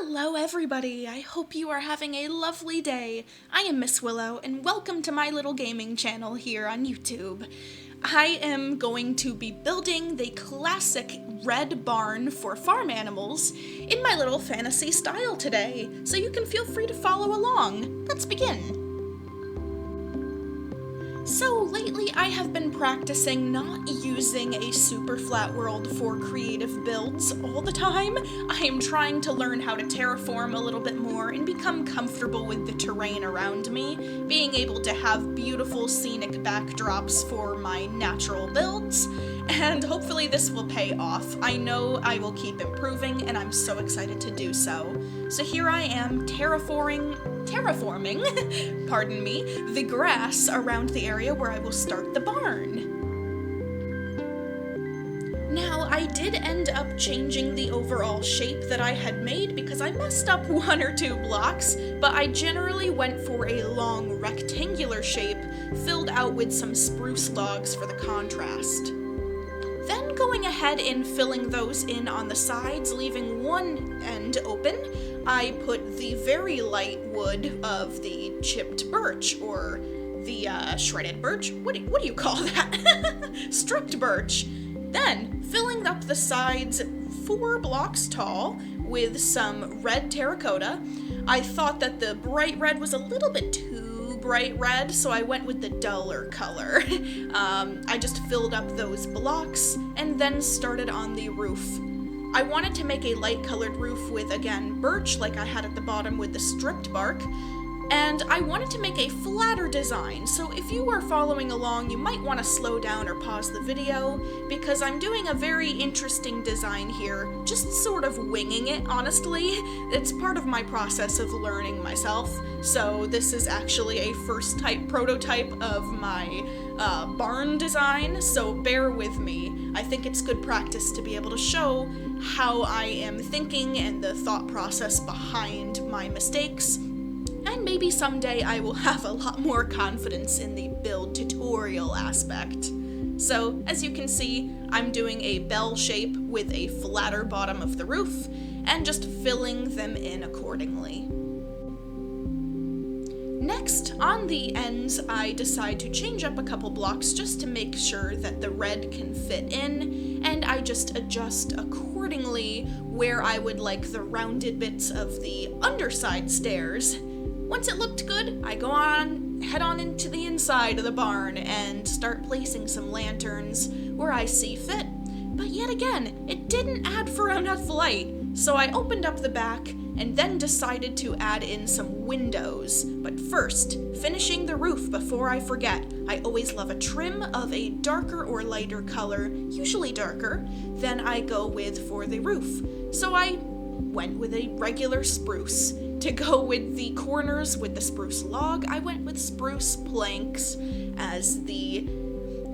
Hello everybody, I hope you are having a lovely day. I am Miss Willow, and welcome to my little gaming channel here on YouTube. I am going to be building the classic red barn for farm animals in my little fantasy style today, so you can feel free to follow along. Let's begin. So lately I have been practicing not using a super flat world for creative builds all the time. I am trying to learn how to terraform a little bit more and become comfortable with the terrain around me, being able to have beautiful scenic backdrops for my natural builds, and hopefully this will pay off. I know I will keep improving, and I'm so excited to do so. So here I am terraforming, pardon me, the grass around the area where I will start the barn. Now, I did end up changing the overall shape that I had made because I messed up one or two blocks, but I generally went for a long rectangular shape filled out with some spruce logs for the contrast. Then going ahead and filling those in on the sides, leaving one end open, I put the very light wood of the chipped birch, or the shredded birch? What do you call that? Stripped birch. Then, filling up the sides 4 blocks tall with some red terracotta. I thought that the bright red was a little bit too bright red, so I went with the duller color. I just filled up those blocks and then started on the roof. I wanted to make a light colored roof with, again, birch like I had at the bottom with the stripped bark, and I wanted to make a flatter design, so if you are following along, you might want to slow down or pause the video, because I'm doing a very interesting design here, just sort of winging it, honestly. It's part of my process of learning myself, so this is actually a first type prototype of my barn design, so bear with me. I think it's good practice to be able to show how I am thinking and the thought process behind my mistakes. And maybe someday I will have a lot more confidence in the build tutorial aspect. So, as you can see, I'm doing a bell shape with a flatter bottom of the roof, and just filling them in accordingly. Next, on the ends, I decide to change up a couple blocks just to make sure that the red can fit in, and I just adjust accordingly where I would like the rounded bits of the underside stairs. Once it looked good, I head on into the inside of the barn and start placing some lanterns where I see fit. But yet again, it didn't add for enough light, so I opened up the back and then decided to add in some windows. But first, finishing the roof before I forget, I always love a trim of a darker or lighter color, usually darker, than I go with for the roof. So I went with a regular spruce. To go with the corners with the spruce log, I went with spruce planks as the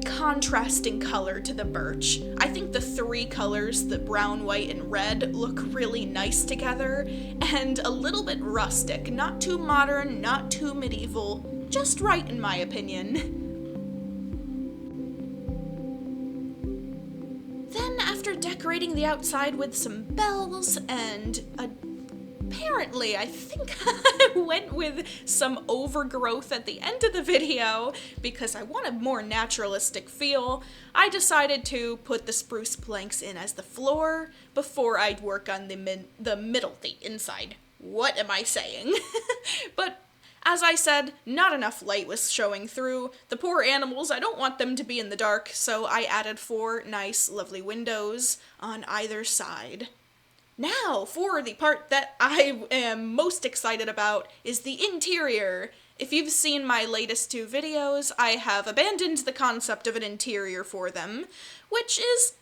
contrasting color to the birch. I think the 3 colors, the brown, white, and red, look really nice together, and a little bit rustic. Not too modern, not too medieval, just right in my opinion. Then, after decorating the outside with some bells and apparently, I think I went with some overgrowth at the end of the video because I want a more naturalistic feel. I decided to put the spruce planks in as the floor before I'd work on the middle, the inside. What am I saying? But as I said, not enough light was showing through. The poor animals, I don't want them to be in the dark, so I added 4 nice, lovely windows on either side. Now, for the part that I am most excited about is the interior. If you've seen my latest 2 videos, I have abandoned the concept of an interior for them, which is,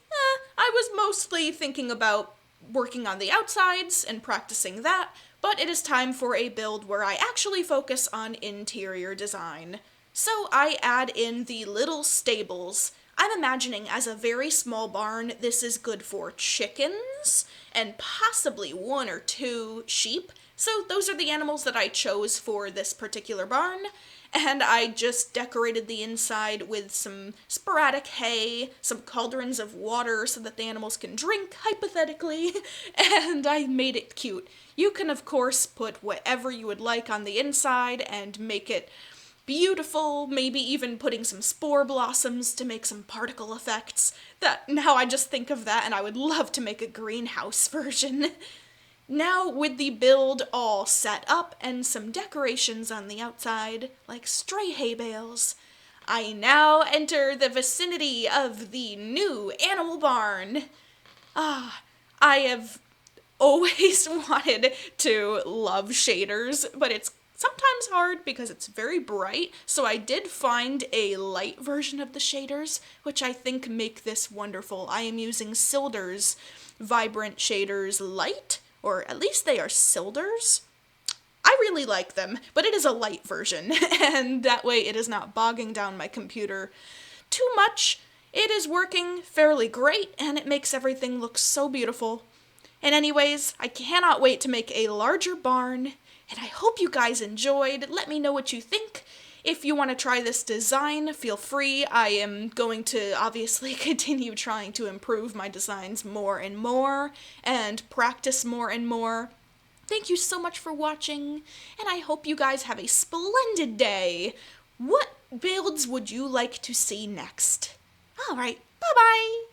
I was mostly thinking about working on the outsides and practicing that, but it is time for a build where I actually focus on interior design. So I add in the little stables. I'm imagining as a very small barn, this is good for chickens and possibly 1 or 2 sheep. So those are the animals that I chose for this particular barn. and I just decorated the inside with some sporadic hay, some cauldrons of water so that the animals can drink, hypothetically, and I made it cute. You can, of course, put whatever you would like on the inside and make it beautiful, maybe even putting some spore blossoms to make some particle effects. That now I just think of that and I would love to make a greenhouse version. Now, with the build all set up and some decorations on the outside, like stray hay bales, I now enter the vicinity of the new animal barn. I have always wanted to love shaders, but it's sometimes hard because it's very bright, so I did find a light version of the shaders, which I think make this wonderful. I am using Sildur's Vibrant Shaders Lite, or at least they are Sildur's. I really like them, but it is a light version, and that way it is not bogging down my computer too much. It is working fairly great, and it makes everything look so beautiful. And anyways, I cannot wait to make a larger barn, and I hope you guys enjoyed. Let me know what you think. If you want to try this design, feel free. I am going to obviously continue trying to improve my designs more and practice more and more. Thank you so much for watching, and I hope you guys have a splendid day. What builds would you like to see next? Alright, bye-bye!